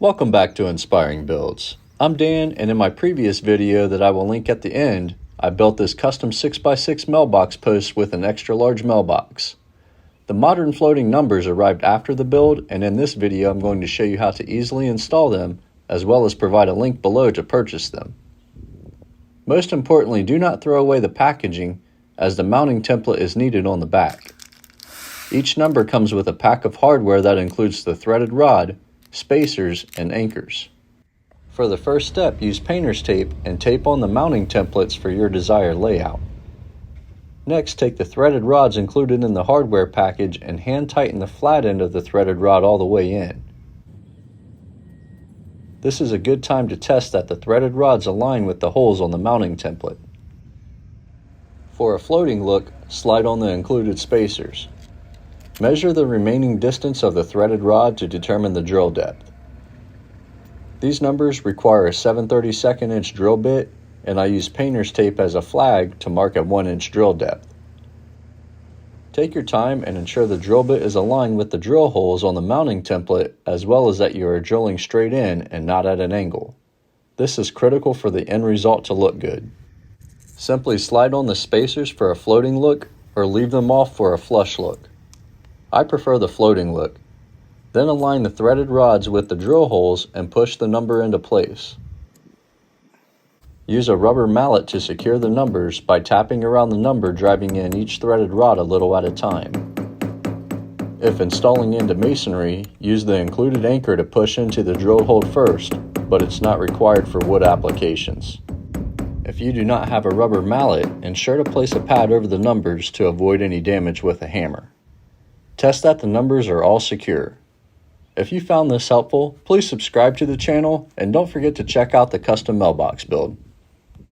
Welcome back to Inspiring Builds. I'm Dan, and in my previous video that I will link at the end, I built this custom 6x6 mailbox post with an extra large mailbox. The modern floating numbers arrived after the build, and in this video I'm going to show you how to easily install them, as well as provide a link below to purchase them. Most importantly, do not throw away the packaging, as the mounting template is needed on the back. Each number comes with a pack of hardware that includes the threaded rod, spacers, and anchors. For the first step, use painter's tape and tape on the mounting templates for your desired layout. Next, take the threaded rods included in the hardware package and hand tighten the flat end of the threaded rod all the way in. This is a good time to test that the threaded rods align with the holes on the mounting template. For a floating look, slide on the included spacers. Measure the remaining distance of the threaded rod to determine the drill depth. These numbers require a 7/32 inch drill bit, and I use painter's tape as a flag to mark a 1 inch drill depth. Take your time and ensure the drill bit is aligned with the drill holes on the mounting template, as well as that you are drilling straight in and not at an angle. This is critical for the end result to look good. Simply slide on the spacers for a floating look or leave them off for a flush look. I prefer the floating look. Then align the threaded rods with the drill holes and push the number into place. Use a rubber mallet to secure the numbers by tapping around the number, driving in each threaded rod a little at a time. If installing into masonry, use the included anchor to push into the drill hole first, but it's not required for wood applications. If you do not have a rubber mallet, ensure to place a pad over the numbers to avoid any damage with a hammer. Test that the numbers are all secure. If you found this helpful, please subscribe to the channel and don't forget to check out the custom mailbox build.